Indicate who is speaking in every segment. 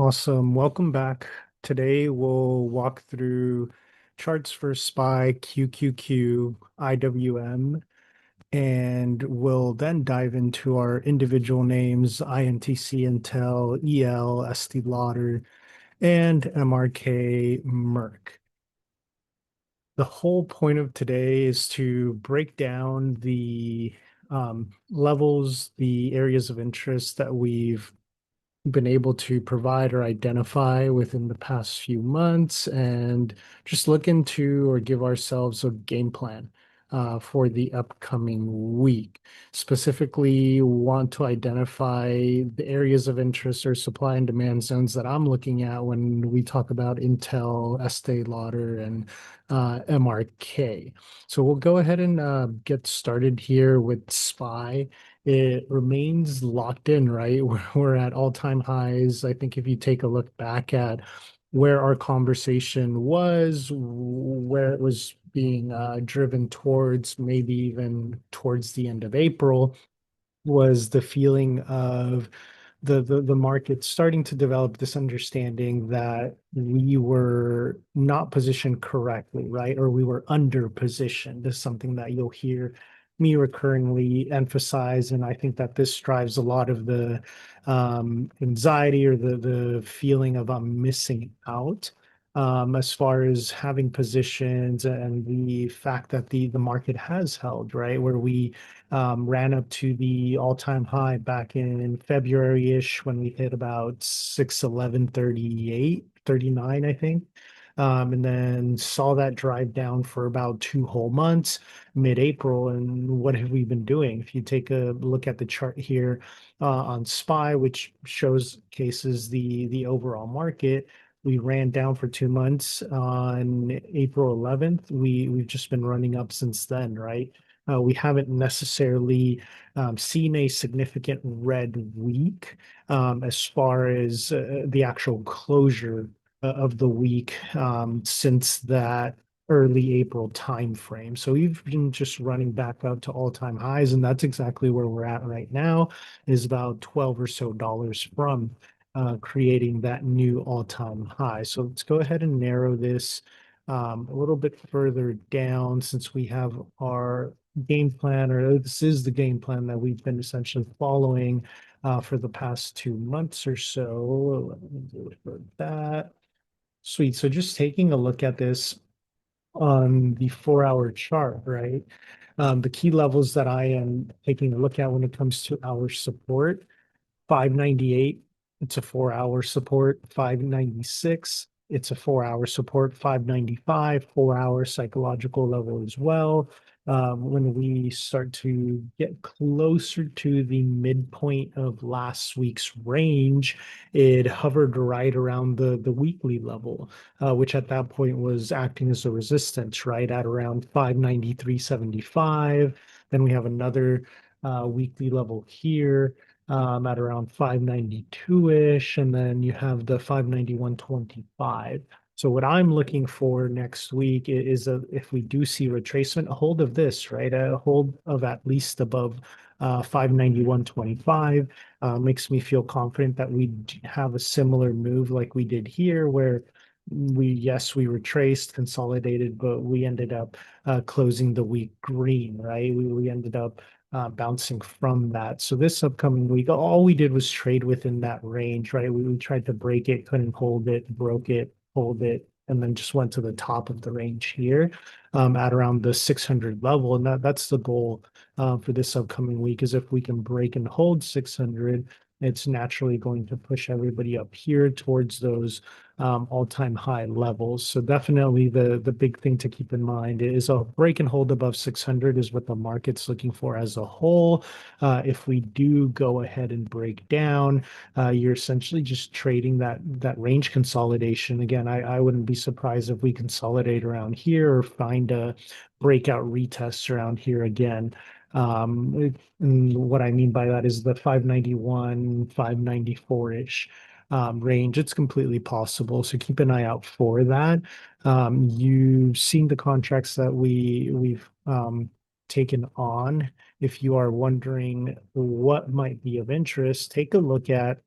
Speaker 1: Awesome. Welcome back. Today we'll walk through charts for SPY, QQQ, IWM, and we'll then dive into our individual names, INTC, Intel, EL, Estee Lauder, and MRK Merck. The whole point of today is to break down the levels, the areas of interest that we've been able to provide or identify within the past few months and just look into or give ourselves a game plan for the upcoming week. Specifically, want to identify the areas of interest or supply and demand zones that I'm looking at when we talk about Intel, Estee Lauder, and MRK. So we'll go ahead and get started here with SPY. It remains locked in, right? We're at all-time highs. I think if you take a look back at where our conversation was, where it was being driven towards, maybe even towards the end of April, was the feeling of the market starting to develop this understanding that we were not positioned correctly, right? Or we were under positioned. This is something that you'll hear me recurringly emphasize, and I think that this drives a lot of the anxiety or the feeling of I'm missing out. As far as having positions and the fact that the market has held, right, where we ran up to the all-time high back in February-ish when we hit about 611.38, 39, I think. And then saw that drive down for about 2 whole months, mid-April. And what have we been doing? If you take a look at the chart here on SPY, which shows cases the overall market, we ran down for 2 months on April 11th. We've just been running up since then, right? We haven't necessarily seen a significant red week as far as the actual closure of the week since that early April timeframe. So we've been just running back up to all-time highs, and that's exactly where we're at right now, is about 12 or so dollars from creating that new all-time high. So let's go ahead and narrow this a little bit further down since we have our game plan, or this is the game plan that we've been essentially following for the past 2 months or so. Let me do it for that. Sweet. So just taking a look at this on the 4 hour chart, right? The key levels that I am taking a look at when it comes to our support, 598, it's a 4 hour support. 596, it's a 4 hour support. 595, 4 hour psychological level as well. When we start to get closer to the midpoint of last week's range, it hovered right around the weekly level, which at that point was acting as a resistance, right at around 593.75. Then we have another weekly level here at around 592-ish, and then you have the 591.25. So what I'm looking for next week is if we do see retracement, a hold of this, right? A hold of at least above 591.25 makes me feel confident that we have a similar move like we did here, where yes, we retraced, consolidated, but we ended up closing the week green, right? We ended up bouncing from that. So this upcoming week, all we did was trade within that range, right? We tried to break it, couldn't hold it, broke it, hold it, and then just went to the top of the range here at around the 600 level. And that's the goal for this upcoming week, is if we can break and hold 600, it's naturally going to push everybody up here towards those all-time high levels. So definitely the big thing to keep in mind is a break and hold above 600 is what the market's looking for as a whole. If we do go ahead and break down, you're essentially just trading that range consolidation. Again, I wouldn't be surprised if we consolidate around here or find a breakout retest around here again. And what I mean by that is the 591, 594-ish range. It's completely possible. So keep an eye out for that. You've seen the contracts that we've taken on. If you are wondering what might be of interest, take a look at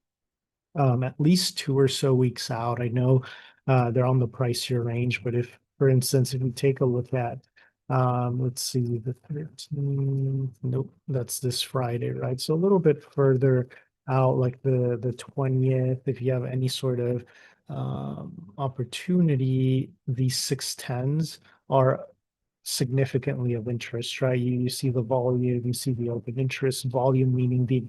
Speaker 1: at least 2 or so weeks out. I know they're on the pricier range, but if, for instance, if you take a look at, let's see, the 13th, nope, that's this Friday, right? So a little bit further out, like the 20th, if you have any sort of opportunity, these 610s are significantly of interest, right? You see the volume, you see the open interest volume, meaning the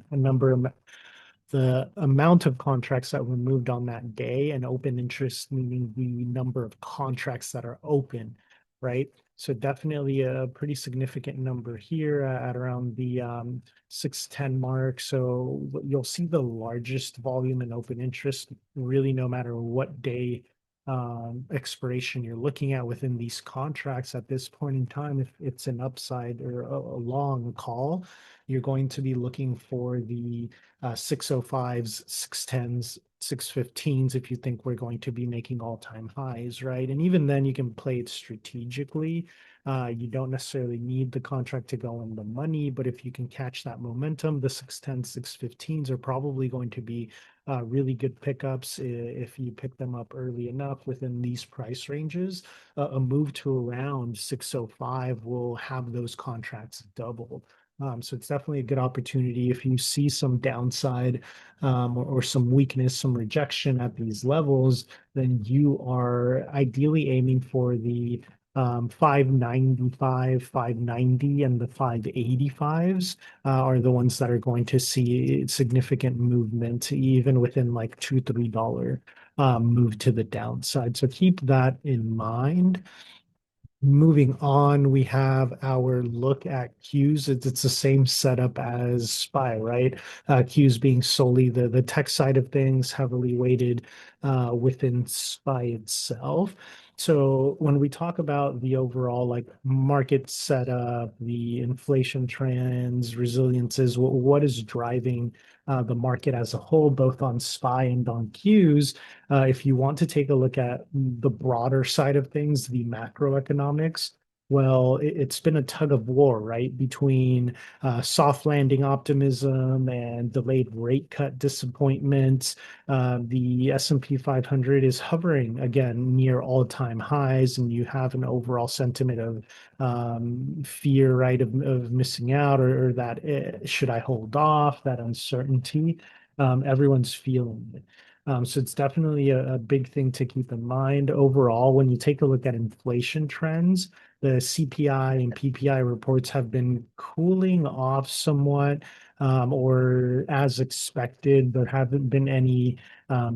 Speaker 1: amount of contracts that were moved on that day, and open interest meaning the number of contracts that are open, right? So definitely a pretty significant number here at around the 610 mark. So you'll see the largest volume in open interest really no matter what day expiration you're looking at within these contracts at this point in time. If it's an upside or a long call, you're going to be looking for the 605s, 610s, 615s if you think we're going to be making all-time highs, right? And even then, you can play it strategically. You don't necessarily need the contract to go in the money, but if you can catch that momentum, the 610s, 615s are probably going to be really good pickups if you pick them up early enough within these price ranges. A move to around 605 will have those contracts double. So it's definitely a good opportunity if you see some downside or some weakness, some rejection at these levels, then you are ideally aiming for the 595, 590, and the 585s are the ones that are going to see significant movement, even within like $2, $3 move to the downside. So keep that in mind. Moving on, we have our look at Qs. It's the same setup as SPY, right? Qs being solely the tech side of things, heavily weighted within SPY itself. So when we talk about the overall like market setup, the inflation trends, resiliences, what is driving the market as a whole, both on SPY and on Qs, if you want to take a look at the broader side of things, the macroeconomics, well, it's been a tug of war, right, between soft landing optimism and delayed rate cut disappointment. The S&P 500 is hovering again near all-time highs, and you have an overall sentiment of fear, right, of missing out, or that should I hold off, that uncertainty. Everyone's feeling it. So it's definitely a big thing to keep in mind. Overall, when you take a look at inflation trends, the CPI and PPI reports have been cooling off somewhat, or as expected. There haven't been any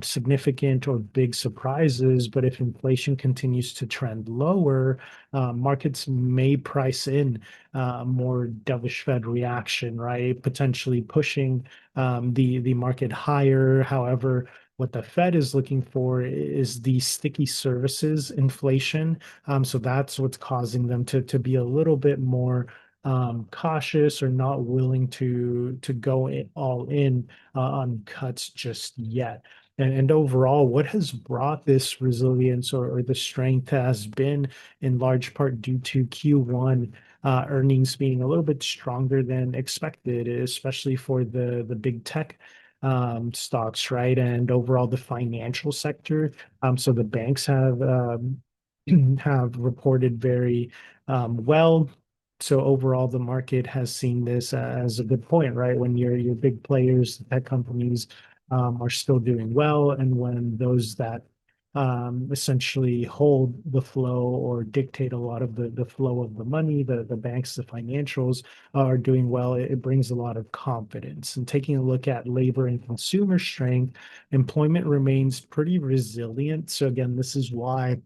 Speaker 1: significant or big surprises, but if inflation continues to trend lower, markets may price in more dovish Fed reaction, right? Potentially pushing the market higher. However, what the Fed is looking for is the sticky services inflation. So that's what's causing them to be a little bit more cautious or not willing to go all in on cuts just yet. And overall, what has brought this resilience or the strength has been in large part due to Q1 earnings being a little bit stronger than expected, especially for the big tech stocks, right? And overall, the financial sector. So the banks have reported very well. So overall, the market has seen this as a good point, right? When your big players, the tech companies, are still doing well, and when those that essentially hold the flow or dictate a lot of the flow of the money, the banks, the financials are doing well, it brings a lot of confidence. And taking a look at labor and consumer strength, employment remains pretty resilient. So again, this is why,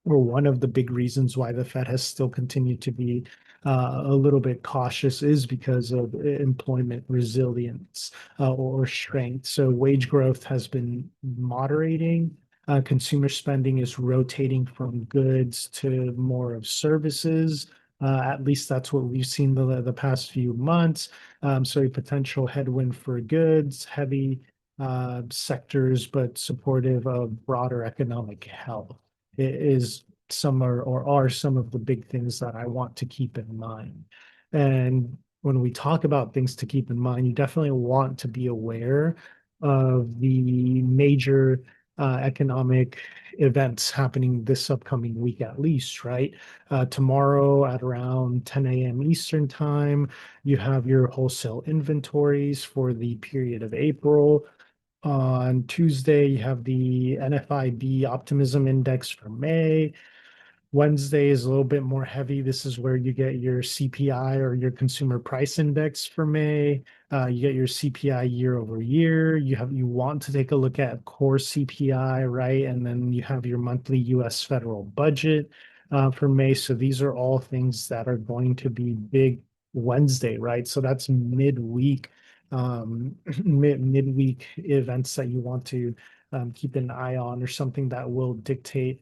Speaker 1: or one of the big reasons why the Fed has still continued to be a little bit cautious is because of employment resilience or strength. So wage growth has been moderating. Consumer spending is rotating from goods to more of services. At least that's what we've seen the past few months. So a potential headwind for goods, heavy sectors, but supportive of broader economic health is some or are some of the big things that I want to keep in mind. And when we talk about things to keep in mind, you definitely want to be aware of the major economic events happening this upcoming week at least, right? Tomorrow at around 10 a.m. Eastern time, you have your wholesale inventories for the period of April. On Tuesday, you have the NFIB optimism index for May. Wednesday is a little bit more heavy. This is where you get your CPI or your consumer price index for May. You get your CPI year over year. You want to take a look at core CPI, right? And then you have your monthly US federal budget for May. So these are all things that are going to be big Wednesday, right? So that's midweek, midweek events that you want to keep an eye on, or something that will dictate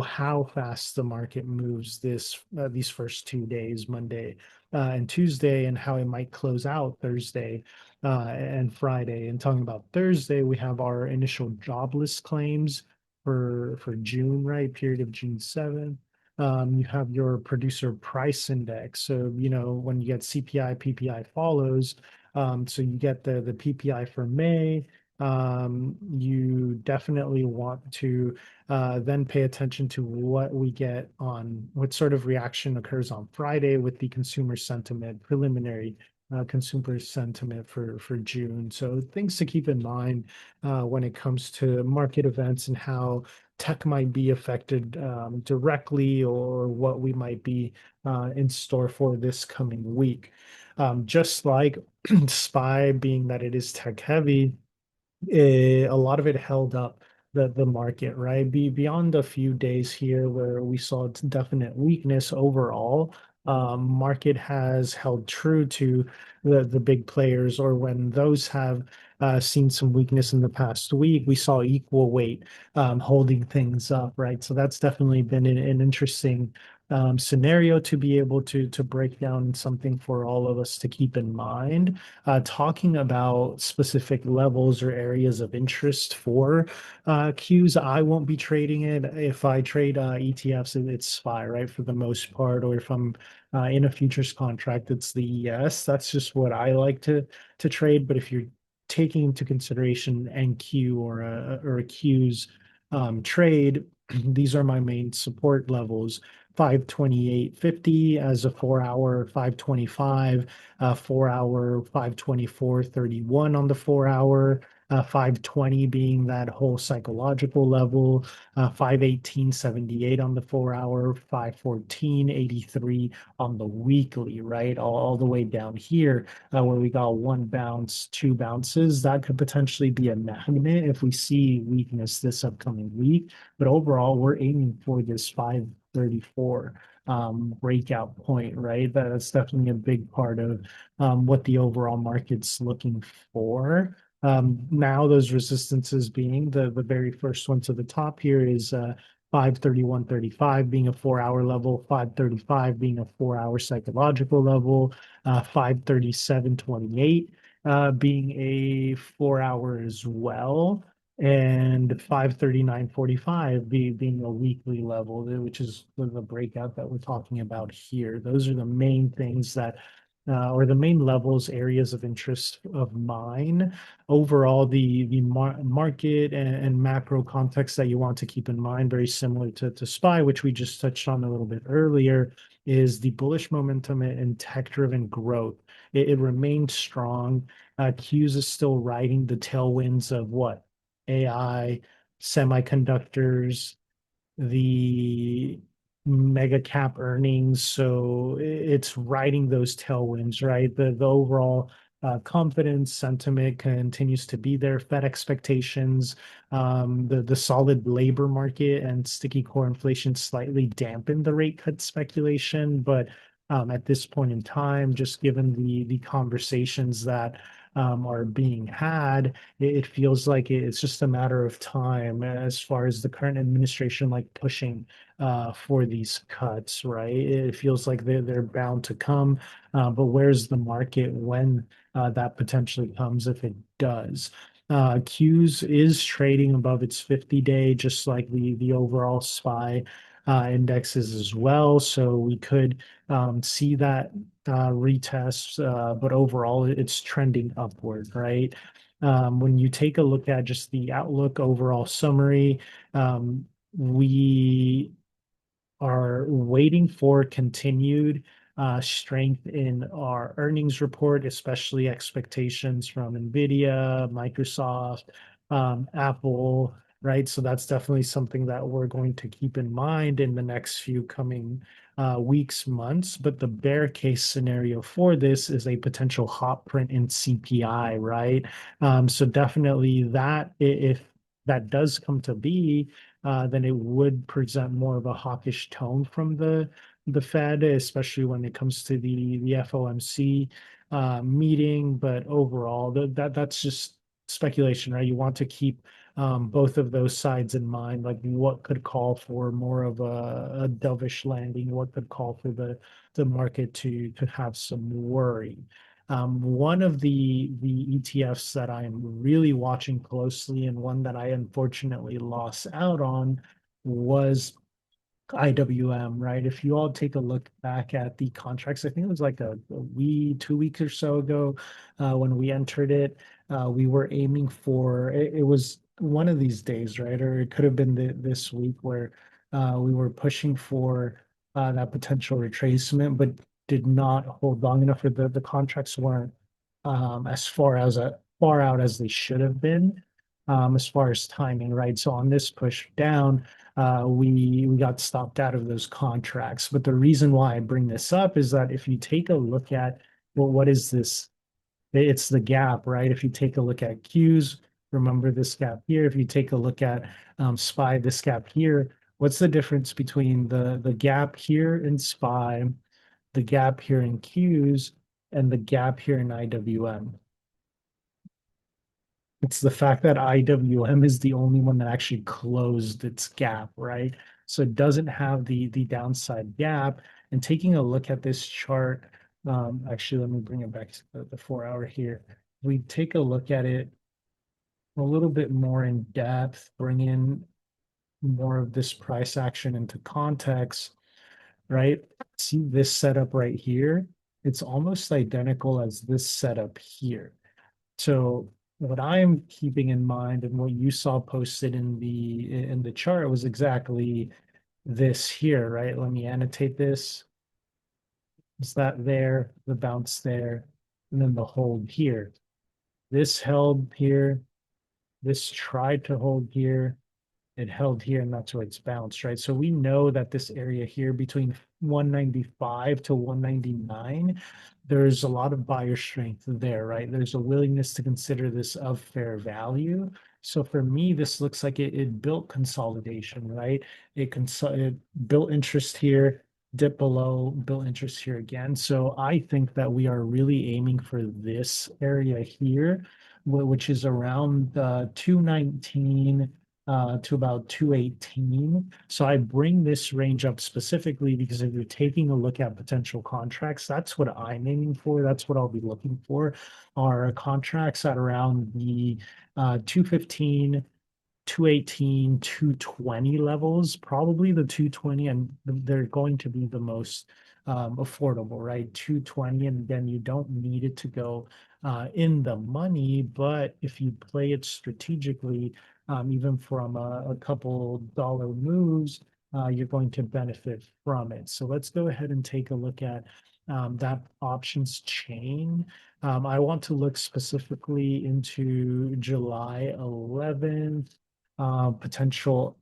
Speaker 1: how fast the market moves these first 2 days, Monday and Tuesday, and how it might close out Thursday and Friday. And talking about Thursday, we have our initial jobless claims for June, right? Period of June 7th. You have your producer price index. So, when you get CPI, PPI follows. So you get the PPI for May. You definitely want to then pay attention to what sort of reaction occurs on Friday with the consumer sentiment, preliminary consumer sentiment for June. So things to keep in mind when it comes to market events and how tech might be affected directly, or what we might be in store for this coming week. Just like SPY, being that it is tech heavy, a lot of it held up the market, right? Beyond a few days here where we saw definite weakness overall, market has held true to the big players, or when those have seen some weakness in the past week, we saw equal weight holding things up, right? So that's definitely been an interesting scenario to be able to break down, something for all of us to keep in mind. Talking about specific levels or areas of interest for Qs, I won't be trading it. If I trade ETFs, it's SPY, right, for the most part, or if I'm in a futures contract, it's the ES. That's just what I like to trade. But if you're taking into consideration NQ or a Q's trade, these are my main support levels. 528.50 as a 4 hour, 525, 4 hour, 524.31 on the 4 hour, 520 being that whole psychological level, 518.78 on the 4 hour, 514.83 on the weekly, right? All the way down here, where we got one bounce, two bounces. That could potentially be a magnet if we see weakness this upcoming week. But overall, we're aiming for this 534 breakout point, right? That's definitely a big part of what the overall market's looking for. Now those resistances being the very first one to the top here is 531.35 being a 4 hour level, 535 being a 4 hour psychological level, 537.28 being a 4 hour as well, and 539.45 being a weekly level, which is the breakout that we're talking about here. Those are the main things that or the main levels, areas of interest of mine. Overall, the market and macro context that you want to keep in mind, very similar to SPY, which we just touched on a little bit earlier, is the bullish momentum and tech-driven growth. It remains strong. Q's is still riding the tailwinds of what? AI, semiconductors, the mega cap earnings. So it's riding those tailwinds, right? The overall confidence sentiment continues to be there. Fed expectations, the solid labor market and sticky core inflation slightly dampen the rate cut speculation, but at this point in time, just given the conversations that are being had, it feels like it's just a matter of time as far as the current administration like pushing for these cuts, right? It feels like they're bound to come, but where's the market when that potentially comes, if it does? Q's is trading above its 50-day, just like the overall SPY indexes as well. So we could see that retest, but overall it's trending upward, right? When you take a look at just the outlook overall summary, we are waiting for continued strength in our earnings report, especially expectations from NVIDIA, Microsoft, Apple, right? So that's definitely something that we're going to keep in mind in the next few coming weeks, months. But the bear case scenario for this is a potential hot print in CPI, right? So definitely that if that does come to be, then it would present more of a hawkish tone from the Fed, especially when it comes to the FOMC meeting. But overall, that's just speculation, right? You want to keep both of those sides in mind, like what could call for more of a dovish landing, what could call for the market to have some worry. One of the ETFs that I'm really watching closely and one that I unfortunately lost out on was IWM, right? If you all take a look back at the contracts, I think it was like a week, 2 weeks or so ago when we entered it, we were aiming for it was one of these days, right? Or it could have been this week where we were pushing for that potential retracement, but did not hold long enough, or the contracts weren't as far out as they should have been as far as timing, right? So on this push down, we got stopped out of those contracts. But the reason why I bring this up is that if you take a look at, well, what is this? It's the gap, right? If you take a look at Qs, remember this gap here. If you take a look at SPY, this gap here, what's the difference between the gap here in SPY, the gap here in Qs, and the gap here in IWM? It's the fact that IWM is the only one that actually closed its gap, right? So it doesn't have the downside gap. And taking a look at this chart, actually, let me bring it back to the 4 hour here. We take a look at it a little bit more in depth, bring in more of this price action into context, right? See this setup right here? It's almost identical as this setup here. So what I'm keeping in mind and what you saw posted in the chart was exactly this here, right? Let me annotate this. Is that there, the bounce there, and then the hold here. This held here, this tried to hold here, it held here, and that's where it's bounced, right? So we know that this area here between 195 to 199, there's a lot of buyer strength there, right? There's a willingness to consider this of fair value. So for me, this looks like it built consolidation, right? It built interest here, dip below, built interest here again. So I think that we are really aiming for this area here, which is around 219 to about 218. So I bring this range up specifically because if you're taking a look at potential contracts, that's what I'm aiming for. That's what I'll be looking for are contracts at around the 215, 218, 220 levels, probably the 220, and they're going to be the most affordable, right? 220, and then you don't need it to go in the money, but if you play it strategically, even from a couple dollar moves, you're going to benefit from it. So let's go ahead and take a look at that options chain. I want to look specifically into July 11th, potential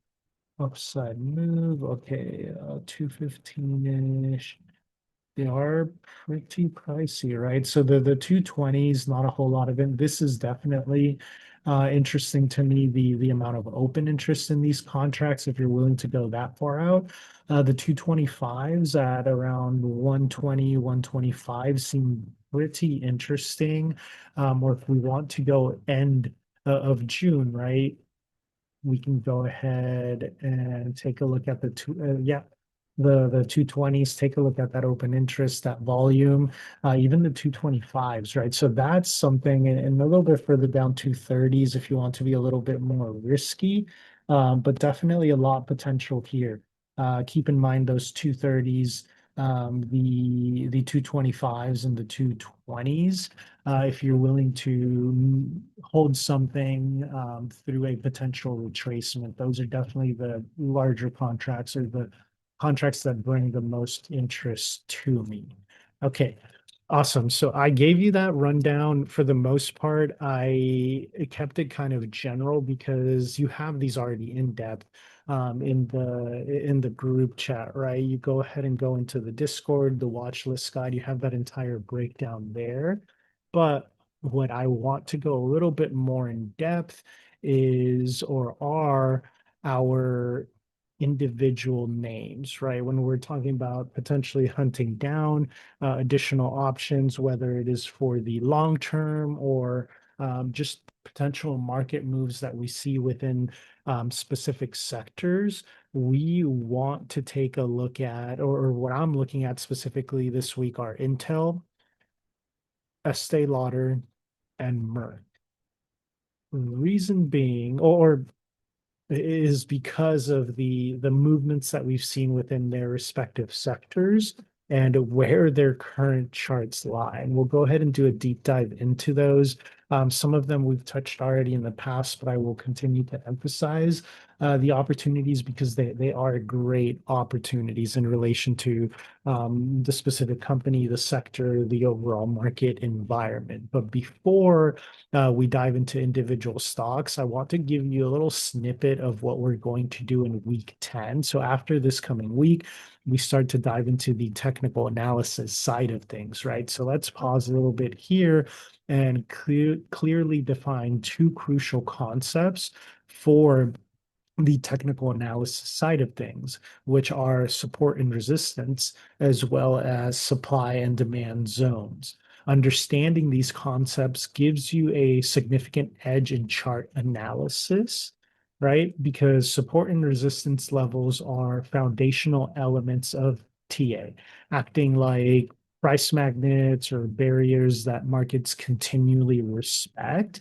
Speaker 1: upside move. Okay, 215-ish. They are pretty pricey, right? So the 220s, not a whole lot of it. This is definitely interesting to me, the amount of open interest in these contracts, if you're willing to go that far out. The 225s at around 120, 125 seem pretty interesting. Or if we want to go end of June, right? We can go ahead and take a look at the the 220s, take a look at that open interest, that volume, even the 225s, right? So that's something, and a little bit further down 230s if you want to be a little bit more risky, but definitely a lot potential here. Keep in mind those 230s, the 225s and the 220s. If you're willing to hold something through a potential retracement, those are definitely the larger contracts or the contracts that bring the most interest to me. Okay, awesome. So I gave you that rundown for the most part. I kept it kind of general because you have these already in depth in the group chat, right? You go ahead and go into the Discord, the watch list guide, you have that entire breakdown there. But what I want to go a little bit more in depth is or are our individual names, right? When we're talking about potentially hunting down additional options, whether it is for the long term or just potential market moves that we see within specific sectors, we want to take a look at, or what I'm looking at specifically this week are Intel, Estee Lauder, and Merck. Reason being, or is because of the movements that we've seen within their respective sectors and where their current charts lie. And we'll go ahead and do a deep dive into those. Some of them we've touched already in the past, but I will continue to emphasize the opportunities because they are great opportunities in relation to the specific company, the sector, the overall market environment. But before we dive into individual stocks, I want to give you a little snippet of what we're going to do in week 10. So after this coming week, we start to dive into the technical analysis side of things, right? So let's pause a little bit here and clearly define two crucial concepts for the technical analysis side of things, which are support and resistance, as well as supply and demand zones. Understanding these concepts gives you a significant edge in chart analysis, right? Because support and resistance levels are foundational elements of TA, acting like price magnets or barriers that markets continually respect.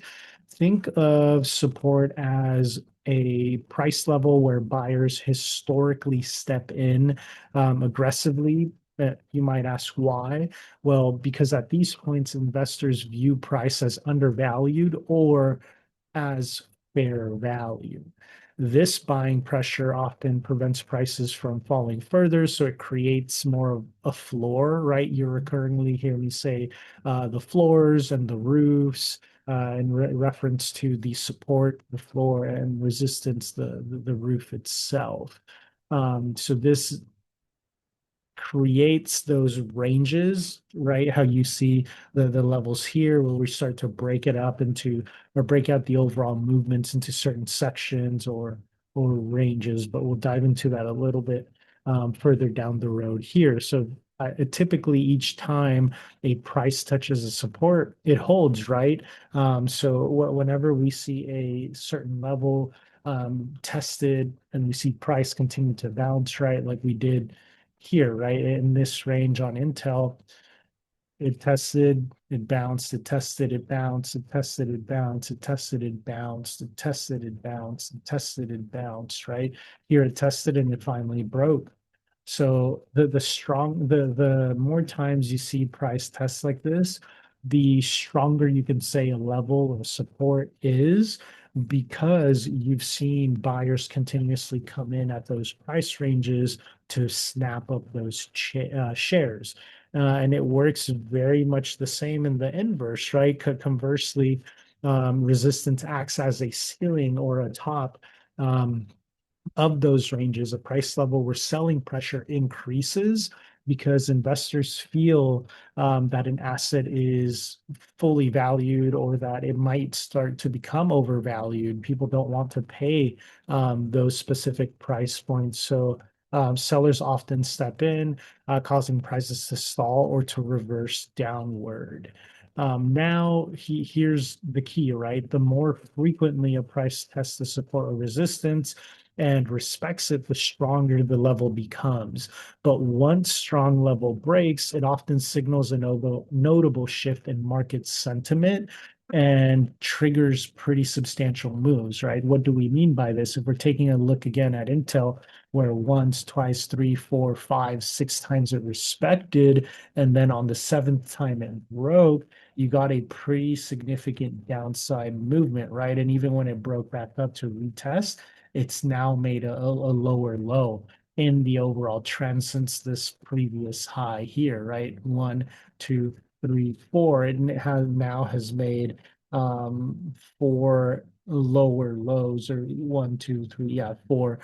Speaker 1: Think of support as a price level where buyers historically step in aggressively. You might ask why. Well, because at these points, investors view price as undervalued or as fair value. This buying pressure often prevents prices from falling further, so it creates more of a floor, right? You recurringly hear me say the floors and the roofs in reference to the support, the floor, and resistance, the roof itself. So this creates those ranges, right? How you see the levels here, where we start to break it up into or break out the overall movements into certain sections or ranges, but we'll dive into that a little bit further down the road here. So typically each time a price touches a support, it holds, right? So whenever we see a certain level tested and we see price continue to bounce, right? Like we did here, right? In this range on Intel, it tested, it bounced, it tested, it bounced, it tested, it bounced, it tested, it bounced, it tested, it bounced, it tested, it bounced, right? Here it tested and it finally broke. So the more times you see price tests like this, the stronger you can say a level of support is because you've seen buyers continuously come in at those price ranges to snap up those shares. And it works very much the same in the inverse, right? Conversely, resistance acts as a ceiling or a top. Of those ranges, a price level where selling pressure increases because investors feel that an asset is fully valued or that it might start to become overvalued. People don't want to pay those specific price points. So sellers often step in, causing prices to stall or to reverse downward. Now, here's the key, right? The more frequently a price tests the support or resistance, and respects it, the stronger the level becomes. But once strong level breaks, it often signals a notable shift in market sentiment and triggers pretty substantial moves, right? What do we mean by this? If we're taking a look again at Intel, where once, twice, three, four, five, six times it respected, and then on the seventh time it broke, you got a pretty significant downside movement, right? And even when it broke back up to retest, it's now made a lower low in the overall trend since this previous high here, right? One, two, three, four, and it has now has made four lower lows, or one, two, three, yeah, four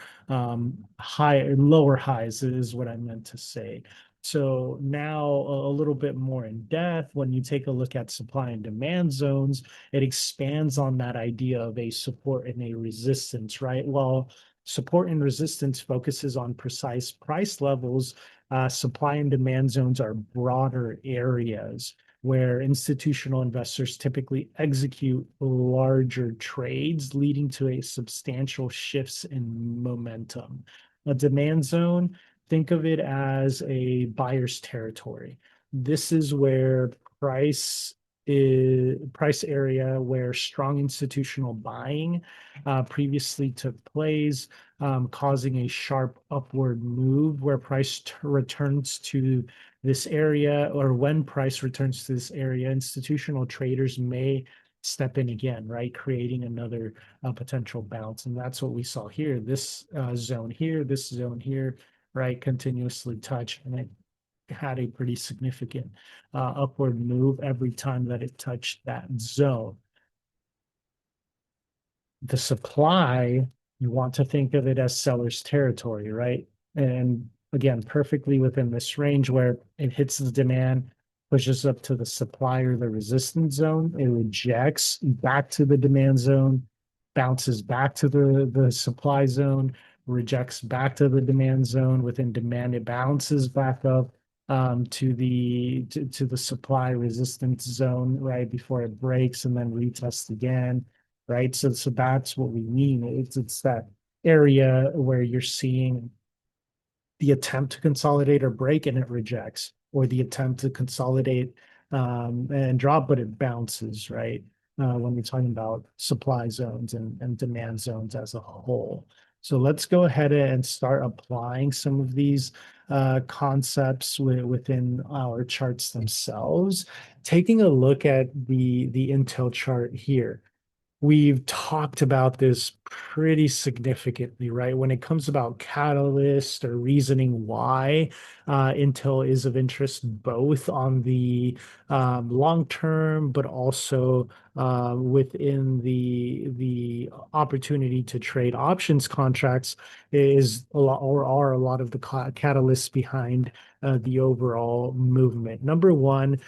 Speaker 1: higher lower highs is what I meant to say. So now a little bit more in depth, when you take a look at supply and demand zones, it expands on that idea of a support and a resistance, right? While support and resistance focuses on precise price levels, supply and demand zones are broader areas where institutional investors typically execute larger trades, leading to a substantial shifts in momentum. A demand zone, think of it as a buyer's territory. This is where price area where strong institutional buying previously took place, causing a sharp upward move where price returns to this area, or when price returns to this area, institutional traders may step in again, right? Creating another potential bounce. And that's what we saw here. This zone here, this zone here, right? Continuously touch. And it had a pretty significant upward move every time that it touched that zone. The supply, you want to think of it as seller's territory, right? And again, perfectly within this range where it hits the demand, pushes up to the supply or the resistance zone, it rejects back to the demand zone, bounces back to the supply zone, rejects back to the demand zone. Within demand, it bounces back up to the supply resistance zone right before it breaks, and then retests again, right? So that's what we mean. It's that area where you're seeing the attempt to consolidate or break and it rejects, or the attempt to consolidate and drop, but it bounces, right? When we're talking about supply zones and demand zones as a whole. So let's go ahead and start applying some of these concepts within our charts themselves. Taking a look at the Intel chart here, we've talked about this pretty significantly, right? When it comes about catalyst or reasoning why Intel is of interest, both on the long term, but also within the opportunity to trade options contracts, is a lot, or are a lot of the catalysts behind the overall movement. Number one,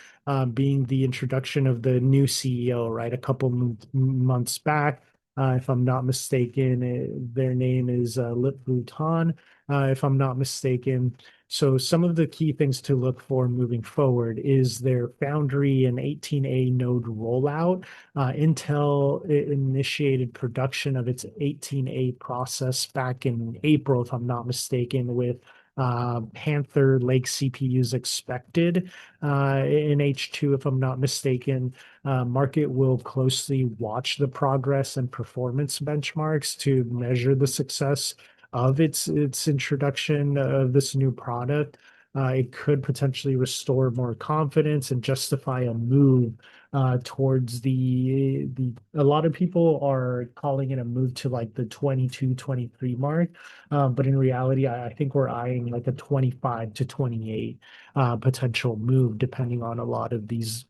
Speaker 1: being the introduction of the new CEO, right? A couple months back, if I'm not mistaken, their name is Lip-Bu Tan, if I'm not mistaken. So some of the key things to look for moving forward is their Foundry and 18A node rollout. Intel initiated production of its 18A process back in April, if I'm not mistaken, with Panther Lake CPUs expected in H2, if I'm not mistaken. Market will closely watch the progress and performance benchmarks to measure the success of its introduction of this new product. It could potentially restore more confidence and justify a move towards the a lot of people are calling it a move to like the 22, 23 mark. But in reality, I think we're eyeing like a 25 to 28 potential move, depending on a lot of these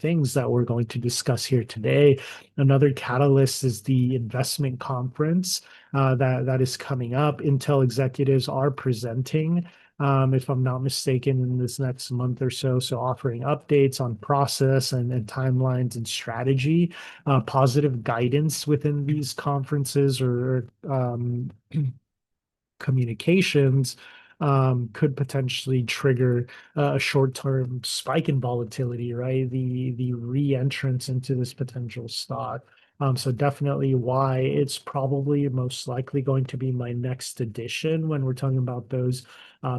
Speaker 1: things that we're going to discuss here today. Another catalyst is the investment conference that is coming up. Intel executives are presenting, if I'm not mistaken, in this next month or so. So offering updates on process and timelines and strategy, positive guidance within these conferences or communications could potentially trigger a short-term spike in volatility, right? The re-entrance into this potential stock. So definitely why it's probably most likely going to be my next addition when we're talking about those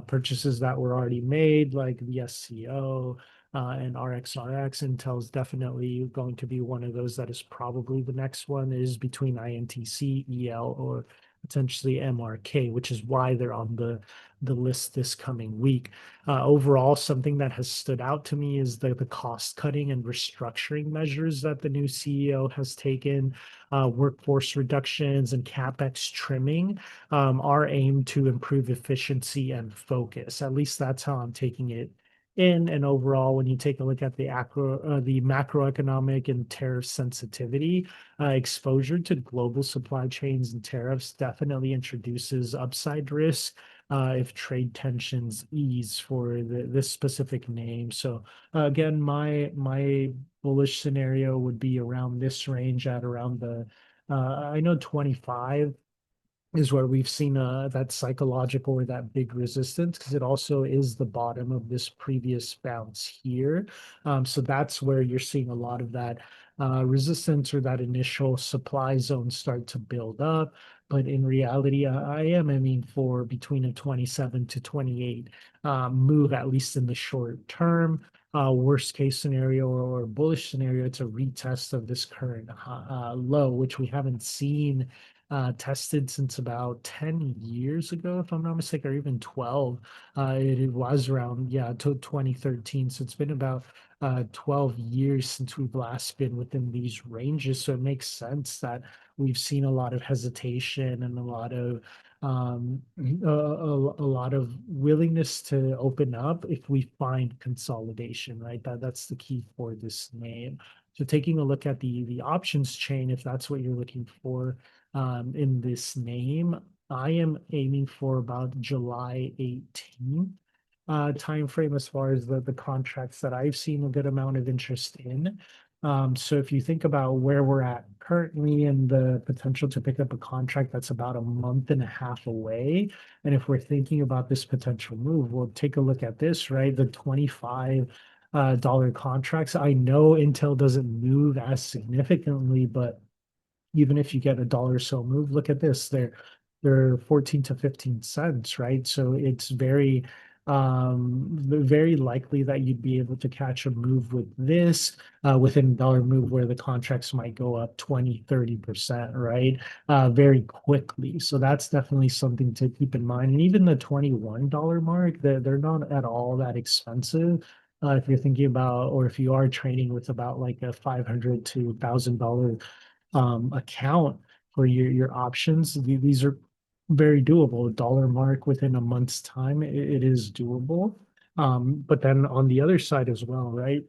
Speaker 1: purchases that were already made, like the SCO, and RXRX. Intel's definitely going to be one of those that is probably the next one is between INTC, EL, or potentially MRK, which is why they're on the list this coming week. Overall, something that has stood out to me is the cost cutting and restructuring measures that the new CEO has taken, workforce reductions and capex trimming are aimed to improve efficiency and focus. At least that's how I'm taking it in. And overall, when you take a look at the macroeconomic and tariff sensitivity, exposure to global supply chains and tariffs definitely introduces upside risk if trade tensions ease for this specific name. So again, my bullish scenario would be around this range at around I know 25 is where we've seen that psychological or that big resistance because it also is the bottom of this previous bounce here. So that's where you're seeing a lot of that resistance or that initial supply zone start to build up. But in reality, I am aiming for between a 27 to 28 move, at least in the short term. Worst case scenario or bullish scenario, it's a retest of this current low, which we haven't seen tested since about 10 years ago, if I'm not mistaken, or even 12. It was around, yeah, to 2013. So it's been about 12 years since we've last been within these ranges. So it makes sense that we've seen a lot of hesitation and a lot of a lot of willingness to open up if we find consolidation, right? That's the key for this name. So taking a look at the options chain, if that's what you're looking for, in this name. I am aiming for about July 18th time frame as far as the contracts that I've seen a good amount of interest in. So if you think about where we're at currently and the potential to pick up a contract that's about a month and a half away, and if we're thinking about this potential move, we'll take a look at this, right? The 25 dollar contracts. I know Intel doesn't move as significantly, but even if you get a dollar or so move, look at this. They're 14 to 15 cents, right? So it's very likely that you'd be able to catch a move with this within a dollar move where the contracts might go up 20, 30%, right? Very quickly. So that's definitely something to keep in mind. And even the $21 mark, they're not at all that expensive. If you're thinking about, or if you are trading with about like a $500 to $1,000 account for your options. These are very doable. Dollar mark within a month's time, it is doable. But then on the other side as well, right?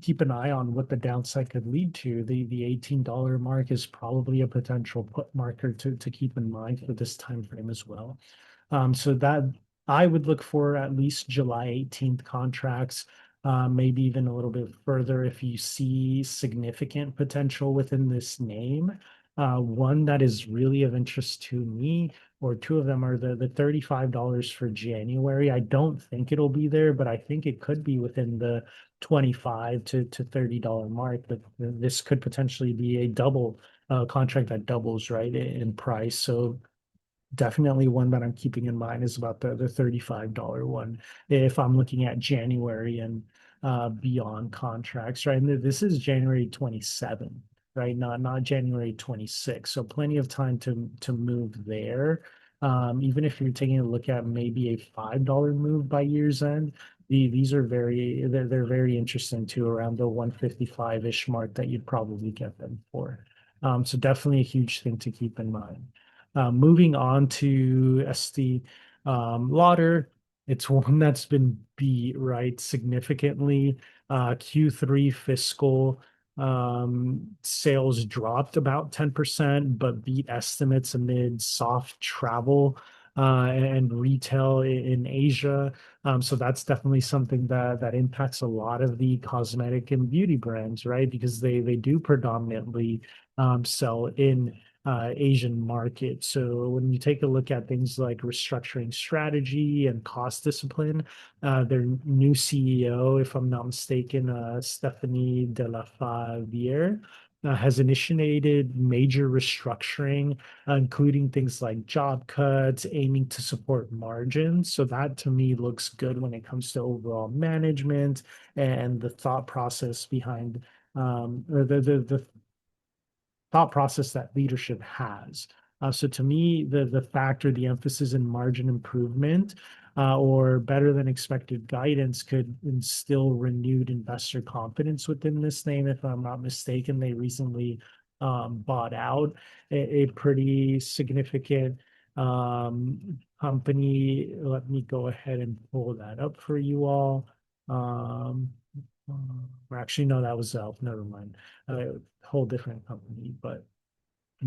Speaker 1: Keep an eye on what the downside could lead to. The $18 mark is probably a potential put marker to keep in mind for this time frame as well. So that I would look for at least July 18th contracts, maybe even a little bit further if you see significant potential within this name. One that is really of interest to me, or two of them are the $35 for January. I don't think it'll be there, but I think it could be within the 25 to $30 mark. But this could potentially be a double contract that doubles, right, in price. So definitely one that I'm keeping in mind is about the $35 one if I'm looking at January and beyond contracts, right? And this is January 27, right? Not January 26. So plenty of time to move there. Even if you're taking a look at maybe a $5 move by year's end, these are they're very interesting too, around the 155-ish mark that you'd probably get them for. So definitely a huge thing to keep in mind. Moving on to SD Lauder, it's one that's been beat, right, significantly. Q3 fiscal sales dropped about 10%, but beat estimates amid soft travel and retail in Asia. So that's definitely something that impacts a lot of the cosmetic and beauty brands, right? Because they do predominantly sell in Asian market. So when you take a look at things like restructuring strategy and cost discipline, their new CEO, if I'm not mistaken, Stephanie de la Favier, has initiated major restructuring, including things like job cuts, aiming to support margins. So that to me looks good when it comes to overall management and the thought process behind or the thought process that leadership has. So to me, the factor, the emphasis in margin improvement or better than expected guidance could instill renewed investor confidence within this name. If I'm not mistaken, they recently bought out a pretty significant company. Let me go ahead and pull that up for you all. Um, or actually, no, that was Elf. Never mind. Whole different company, but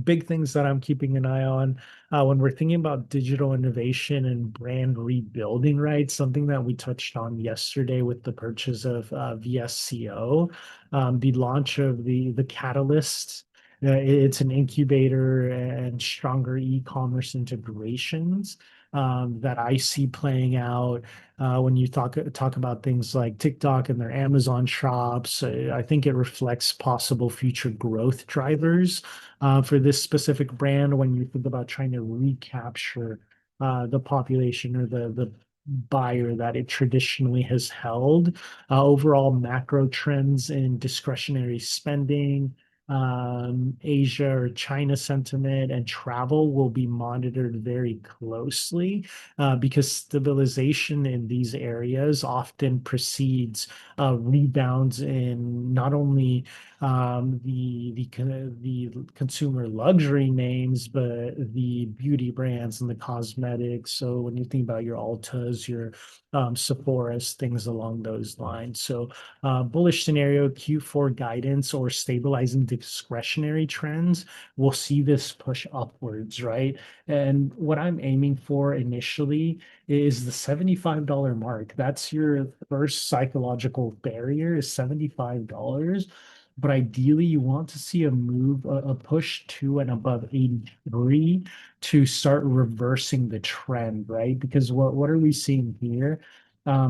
Speaker 1: big things that I'm keeping an eye on when we're thinking about digital innovation and brand rebuilding, right? Something that we touched on yesterday with the purchase of VSCO, the launch of the Catalyst. It's an incubator and stronger e-commerce integrations that I see playing out when you talk about things like TikTok and their Amazon shops. I think it reflects possible future growth drivers for this specific brand when you think about trying to recapture the population or the buyer that it traditionally has held. Overall macro trends in discretionary spending, Asia or China sentiment and travel will be monitored very closely because stabilization in these areas often precedes rebounds in not only the consumer luxury names, but the beauty brands and the cosmetics. So when you think about your Ultas, your Sephora's, things along those lines. So bullish scenario, Q4 guidance or stabilizing discretionary trends, we'll see this push upwards, right? And what I'm aiming for initially is the $75 mark. That's your first psychological barrier is $75. But ideally, you want to see a move, a push to and above 83 to start reversing the trend, right? Because what are we seeing here?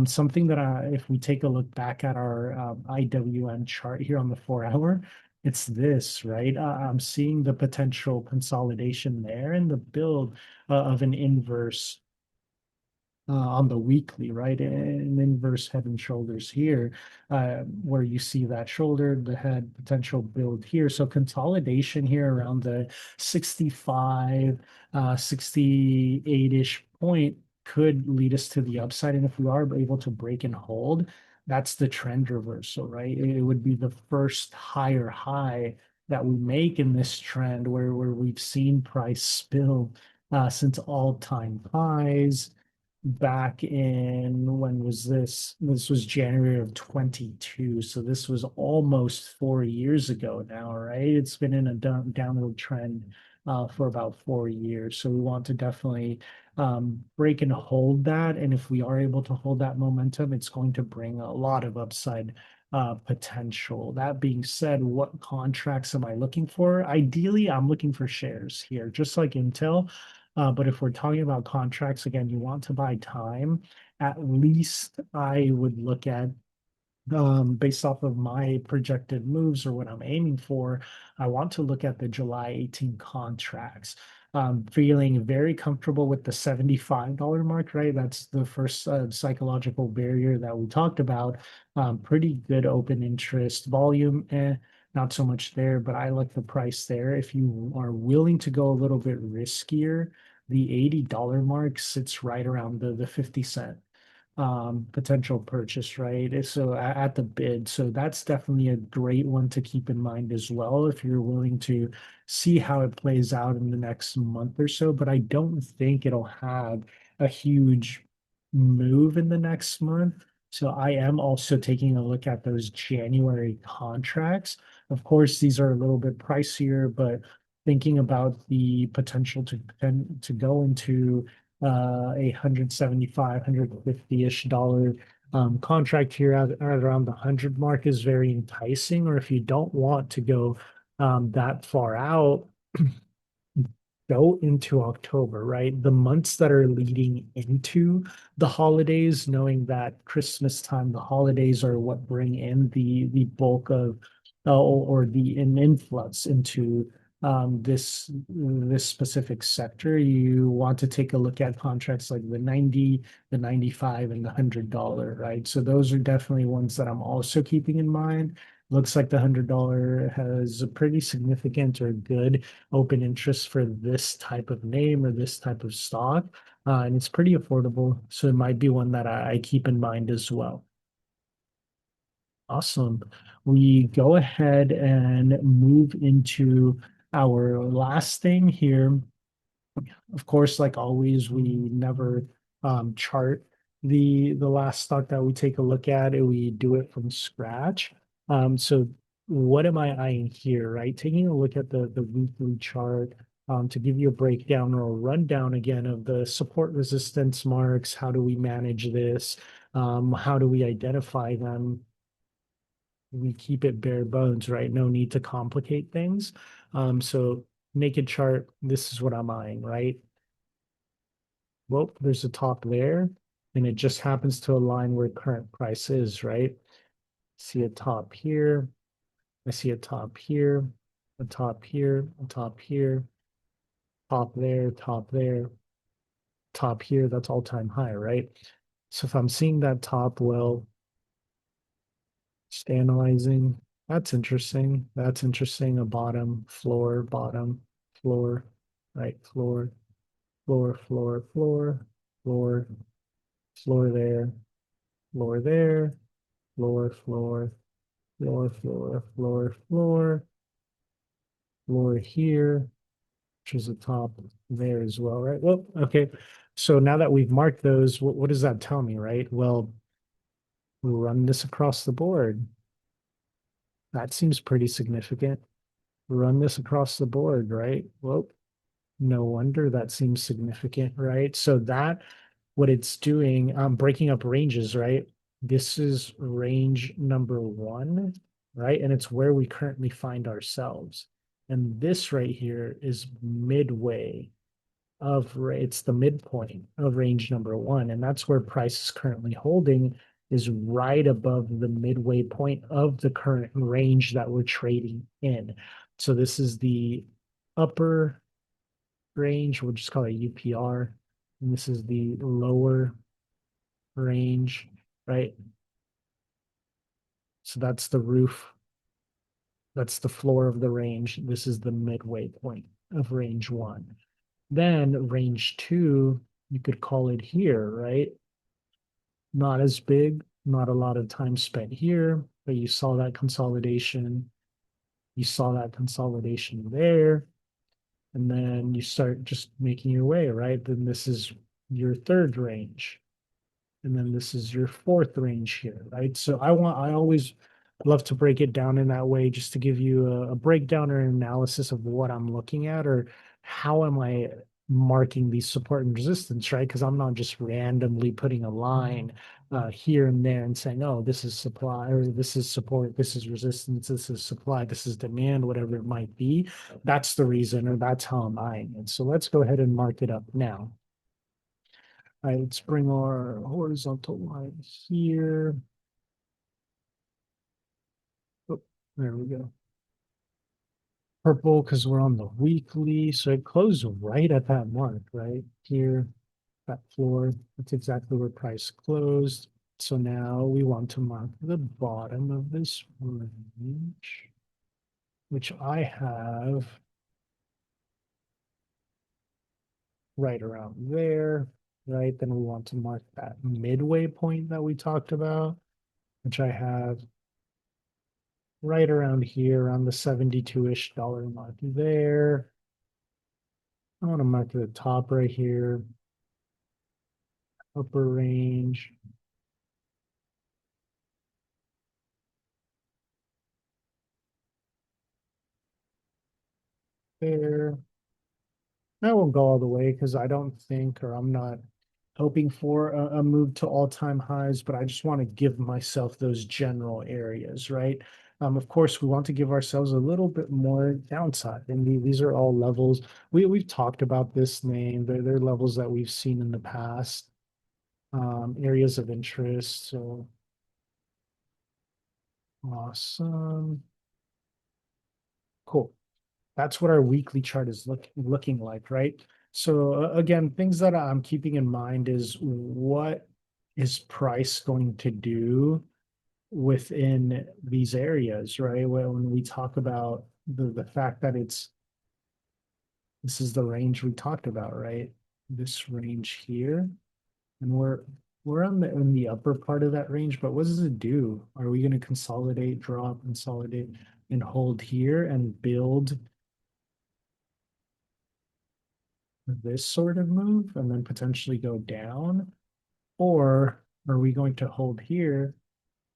Speaker 1: Something that if we take a look back at our IWM chart here on the 4 hour, it's this, right? I'm seeing the potential consolidation there and the build of an inverse on the weekly, right? An inverse head and shoulders here, where you see that shoulder, the head potential build here. So consolidation here around the 65, 68-ish point could lead us to the upside. And if we are able to break and hold, that's the trend reversal, right? It would be the first higher high that we make in this trend where we've seen price spill since all-time highs back in when was this? This was January of 22. So this was almost 4 years ago now, right? It's been in a downward trend for about 4 years. So we want to definitely break and hold that. And if we are able to hold that momentum, it's going to bring a lot of upside potential. That being said, what contracts am I looking for? Ideally, I'm looking for shares here, just like Intel. But if we're talking about contracts, again, you want to buy time. At least I would look at based off of my projected moves or what I'm aiming for, I want to look at the July 18 contracts. Feeling very comfortable with the $75 mark, right? That's the first psychological barrier that we talked about. Pretty good open interest volume, not so much there, but I like the price there. If you are willing to go a little bit riskier, the $80 mark sits right around the 50 cent potential purchase, right? So at the bid. So that's definitely a great one to keep in mind as well if you're willing to see how it plays out in the next month or so. But I don't think it'll have a huge move in the next month. So I am also taking a look at those January contracts. Of course, these are a little bit pricier, but thinking about the potential to go into a 175, 150-ish dollar contract here at around the 100 mark is very enticing. Or if you don't want to go that far out, go into October, right? The months that are leading into the holidays, knowing that Christmas time, the holidays are what bring in the bulk of or the an influx into this specific sector, you want to take a look at contracts like the 90, the 95, and the $100, right? So those are definitely ones that I'm also keeping in mind. Looks like the $100 has a pretty significant or good open interest for this type of name or this type of stock. And it's pretty affordable. So it might be one that I keep in mind as well. Awesome. We go ahead and move into our last thing here. Of course, like always, we never chart the last stock that we take a look at, and we do it from scratch. So what am I eyeing here, right? Taking a look at the weekly chart to give you a breakdown or a rundown again of the support resistance marks. How do we manage this? How do we identify them? We keep it bare bones, right? No need to complicate things. So naked chart, this is what I'm eyeing, right? Well, there's a top there, and it just happens to align where current price is, right? See a top here. I see a top here, a top here, a top here, top there, top here. That's all-time high, right? So if I'm seeing that top, well, just analyzing. That's interesting. That's interesting. A bottom, floor, floor, right? Floor, floor, floor there, floor there, floor, floor here, which is a top there as well, right? Well, okay. So now that we've marked those, what does that tell me, right? Well, we'll run this across the board. That seems pretty significant. Run this across the board, right? Well, no wonder that seems significant, right? So that what it's doing, breaking up ranges, right? This is range number one, right? And it's where we currently find ourselves. And this right here is midway it's the midpoint of range number one. And that's where price is currently holding is right above the midway point of the current range that we're trading in. So this is the upper range, we'll just call it UPR. And this is the lower range, right? So that's the roof. That's the floor of the range. This is the midway point of range one. Then range two, you could call it here, right? Not as big, not a lot of time spent here, but you saw that consolidation. You saw that consolidation there. And then you start just making your way, right? Then this is your third range. And then this is your fourth range here, right? So I always love to break it down in that way just to give you a breakdown or an analysis of what I'm looking at or how am I marking these support and resistance, right? Because I'm not just randomly putting a line here and there and saying, oh, this is supply or this is support, this is resistance, this is supply, this is demand, whatever it might be. That's the reason or that's how I'm eyeing it. So let's go ahead and mark it up now. All right, let's bring our horizontal line here. Oh, there we go. Purple because we're on the weekly. So it closed right at that mark, right? Here, that floor. That's exactly where price closed. So now we want to mark the bottom of this range, which I have right around there, right? Then we want to mark that midway point that we talked about, which I have right around here, around the 72-ish dollar mark there. I want to mark the top right here, upper range. There. I won't go all the way because I don't think, or I'm not hoping for a move to all-time highs, but I just want to give myself those general areas, right? Of course, we want to give ourselves a little bit more downside, and these are all levels. We've talked about this name. They're levels that we've seen in the past, areas of interest. So awesome. Cool. That's what our weekly chart is looking like, right? So again, things that I'm keeping in mind is what is price going to do within these areas, right? When we talk about the fact that this is the range we talked about, right? This range here, and we're on the in the upper part of that range, but what does it do? Are we going to consolidate, drop, consolidate, and hold here and build this sort of move and then potentially go down? Or are we going to hold here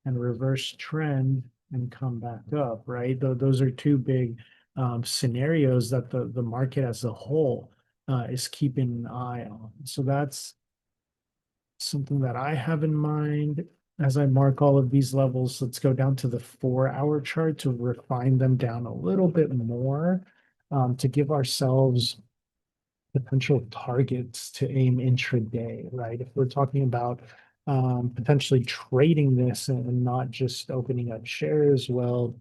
Speaker 1: and reverse trend and come back up, right? Those are two big scenarios that the market as a whole is keeping an eye on. So that's something that I have in mind as I mark all of these levels. Let's go down to the 4-hour chart to refine them down a little bit more to give ourselves potential targets to aim intraday, right? If we're talking about potentially trading this and not just opening up shares, well,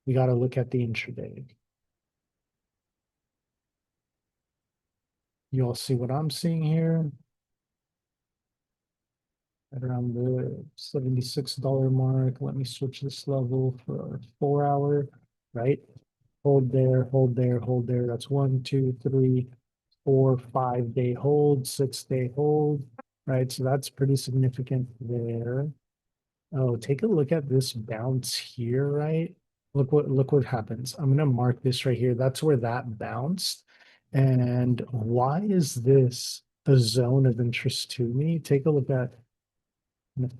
Speaker 1: we got to look at the intraday. You all see what I'm seeing here at around the $76 mark. Let me switch this level for 4-hour, right? Hold there, hold there, hold there. That's 1, 2, 3, 4, 5-day hold, 6-day hold, right? So that's pretty significant there. Oh, take a look at this bounce here, right? Look what happens. I'm gonna mark this right here. That's where that bounced. And why is this a zone of interest to me? Take a look at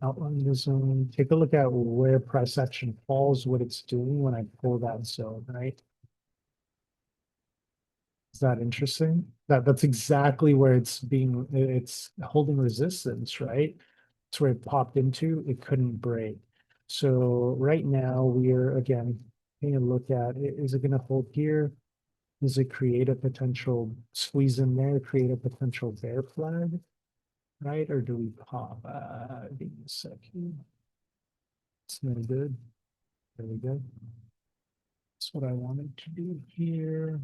Speaker 1: outline the zone. Take a look at where price action falls, what it's doing when I pull that zone, right? Is that interesting? That's exactly where it's holding resistance, right? It's where it popped into, it couldn't break. So right now we're again taking a look at is it going to hold here? Does it create a potential squeeze in there, create a potential bear flag, right? Or do we pop? Give me a second. It's no good. There we go. That's what I wanted to do here.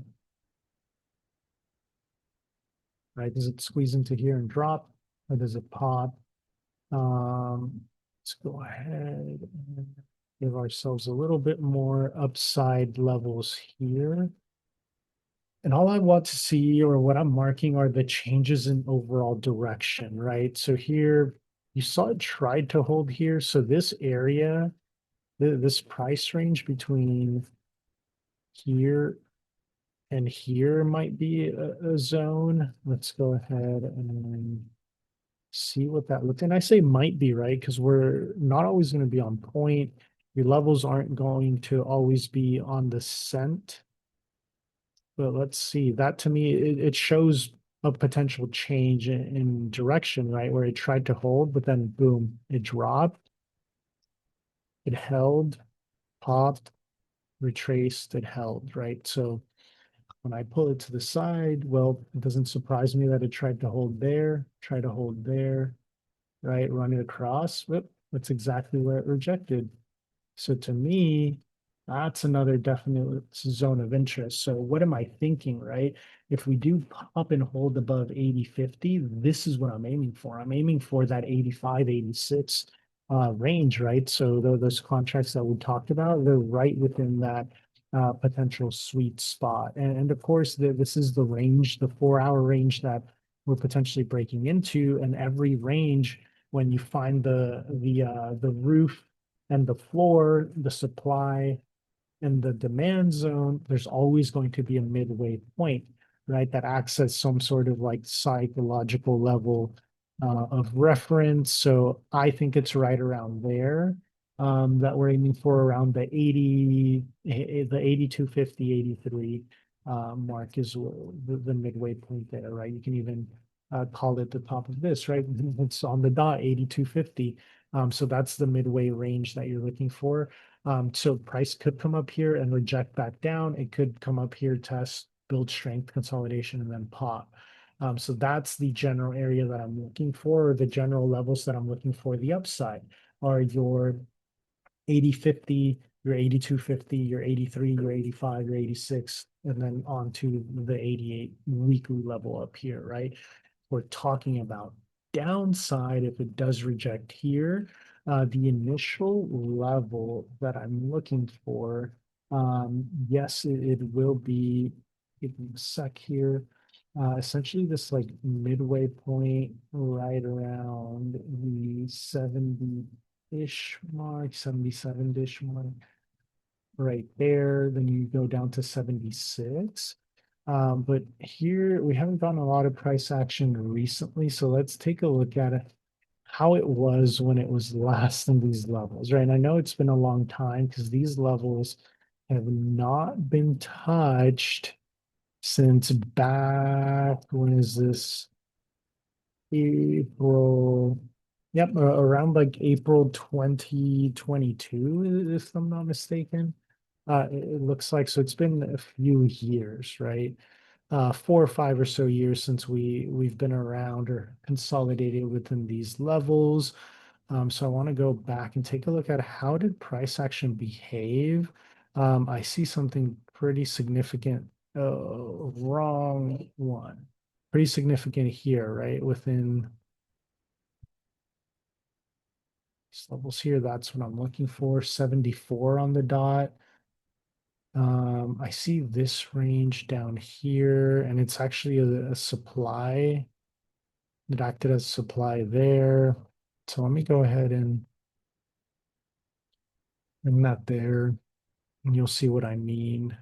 Speaker 1: Right? Does it squeeze into here and drop, or does it pop? Let's go ahead and give ourselves a little bit more upside levels here. And all I want to see, or what I'm marking, are the changes in overall direction, right? So here, you saw it tried to hold here. So this area, this price range between here and here might be a zone. Let's go ahead and see what that looked. And I say might be, right? Because we're not always going to be on point. Your levels aren't going to always be on the cent. But let's see. That to me, it shows a potential change in direction, right? Where it tried to hold, but then boom, it dropped, it held, popped, retraced, it held, right? So when I pull it to the side, well, it doesn't surprise me that it tried to hold there, try to hold there, right? Run it across. Whoop, that's exactly where it rejected. So to me, that's another definite zone of interest. So what am I thinking, right? If we do pop and hold above 80.50, this is what I'm aiming for. I'm aiming for that 85, 86 range, right? So those contracts that we talked about, they're right within that potential sweet spot. And of course, this is the range, the 4-hour range that we're potentially breaking into. And every range, when you find the roof and the floor, the supply, and the demand zone, there's always going to be a midway point, right? That acts as some sort of like psychological level of reference. So I think it's right around there that we're aiming for, around the 80, the 82.50, 83 mark is the midway point there, right? You can even call it the top of this, right? It's on the dot, 82.50. So that's the midway range that you're looking for. So price could come up here and reject back down. It could come up here, test, build strength, consolidation, and then pop. So that's the general area that I'm looking for, or the general levels that I'm looking for. The upside are your 80.50 your 8250, your 83, your 85, your 86, and then on to the 88 weekly level up here, right? We're talking about downside if it does reject here. The initial level that I'm looking for, yes, it will be, give me a sec here. Essentially this like midway point right around the 70-ish mark, 77-ish mark right there. Then you go down to 76. But here we haven't gotten a lot of price action recently. So let's take a look at it, how it was when it was last in these levels, right? And I know it's been a long time because these levels have not been touched since back, when is this? April. Yep, around like April 2022, if I'm not mistaken. It looks like, so it's been a few years, right? 4 or 5 or so years since we've been around or consolidated within these levels. So I want to go back and take a look at how did price action behave. I see something pretty significant. Wrong one. Pretty significant here, right? Within these levels here, that's what I'm looking for. 74 on the dot. I see this range down here, and it's actually a supply. It acted as supply there. So let me go ahead and bring that there, and you'll see what I mean.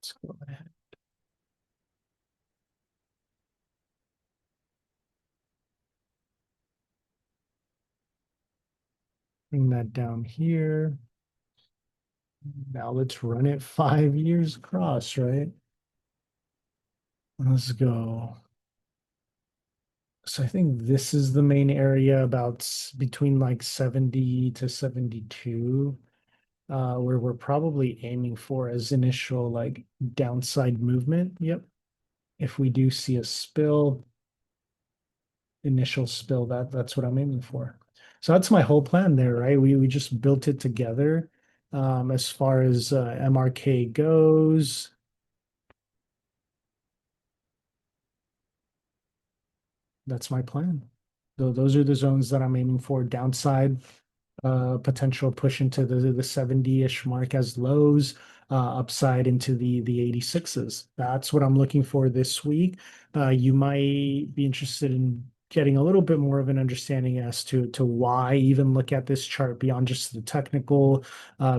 Speaker 1: Let's go ahead, bring that down here. Now let's run it 5 years across, right? Let's go. So I think this is the main area about between like 70 to 72, where we're probably aiming for as initial like downside movement. Yep. If we do see a spill, initial spill, that's what I'm aiming for. So that's my whole plan there, right? We just built it together. As far as MRK goes, that's my plan. So those are the zones that I'm aiming for. Downside, potential push into the 70-ish mark as lows, upside into the 86s. That's what I'm looking for this week. You might be interested in getting a little bit more of an understanding as to why even look at this chart beyond just the technical,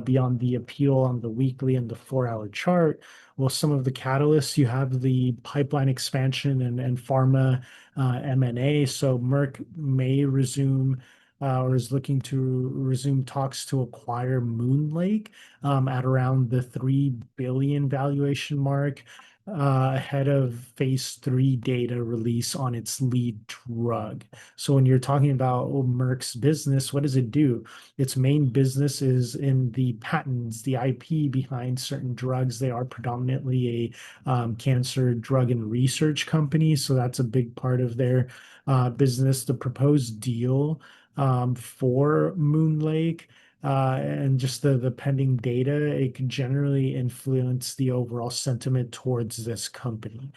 Speaker 1: beyond the appeal on the weekly and the 4-hour chart. Well, some of the catalysts, you have the pipeline expansion and pharma M&A. So Merck may resume or is looking to resume talks to acquire Moon Lake at around the 3 billion valuation mark, ahead of phase 3 data release on its lead drug. So when you're talking about Merck's business, what does it do? Its main business is in the patents, the IP behind certain drugs. They are predominantly a cancer drug and research company, so that's a big part of their business. The proposed deal for Moon Lake, and just the pending data, it can generally influence the overall sentiment towards this company.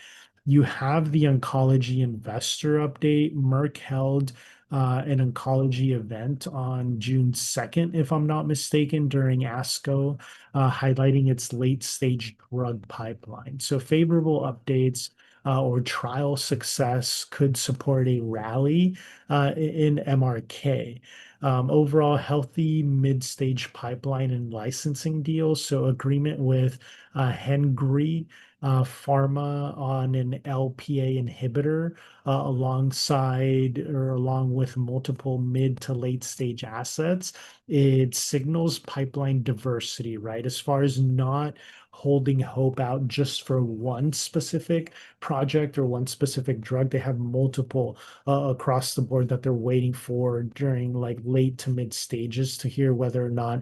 Speaker 1: You have the oncology investor update. Merck held an oncology event on June 2nd, if I'm not mistaken, during ASCO, highlighting its late stage drug pipeline. So favorable updates or trial success could support a rally in MRK. Overall, healthy mid-stage pipeline and licensing deals. So agreement with Hengrui Pharma on an LPA inhibitor, alongside or along with multiple mid to late stage assets. It signals pipeline diversity, right? As far as not holding hope out just for one specific project or one specific drug. They have multiple across the board that they're waiting for during like late to mid stages to hear whether or not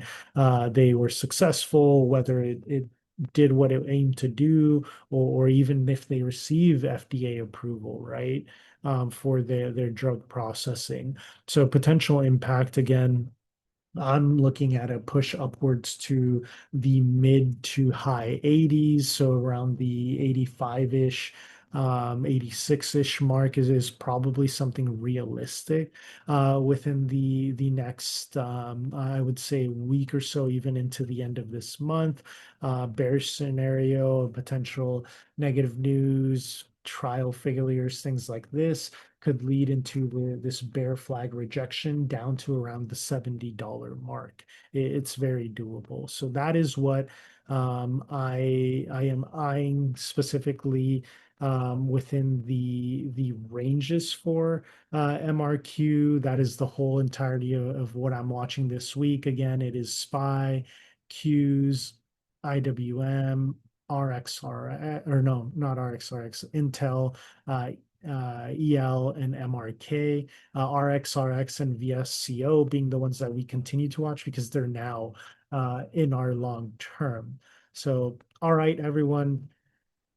Speaker 1: they were successful, whether it did what it aimed to do, or even if they receive FDA approval, right, for their drug processing. So potential impact again. I'm looking at a push upwards to the mid to high 80s, so around the 85-ish, 86-ish mark is probably something realistic within the next, I would say, week or so, even into the end of this month. Bearish scenario, potential negative news, trial failures, things like this could lead into this bear flag rejection down to around the $70 mark. It's very doable. So that is what I am eyeing specifically within the ranges for MRQ. That is the whole entirety of what I'm watching this week. Again, it is SPY, Qs, IWM, RXR, or no, not RXRX, Intel, uh, EL and MRK, RXRX and VSCO being the ones that we continue to watch because they're now in our long term. So, all right, everyone,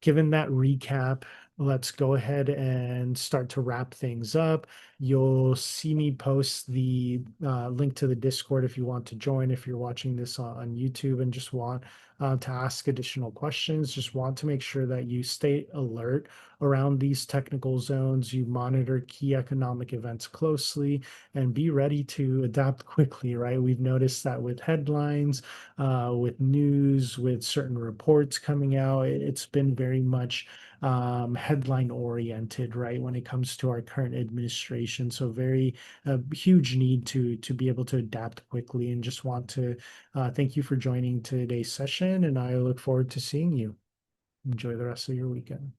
Speaker 1: given that recap, let's go ahead and start to wrap things up. You'll see me post the link to the Discord if you want to join, if you're watching this on YouTube and just want to ask additional questions, just want to make sure that you stay alert around these technical zones, you monitor key economic events closely, and be ready to adapt quickly, right? We've noticed that with headlines, with news, with certain reports coming out. It's been very much headline oriented, right, when it comes to our current administration. So very huge need to be able to adapt quickly, and just want to thank you for joining today's session. And I look forward to seeing you. Enjoy the rest of your weekend.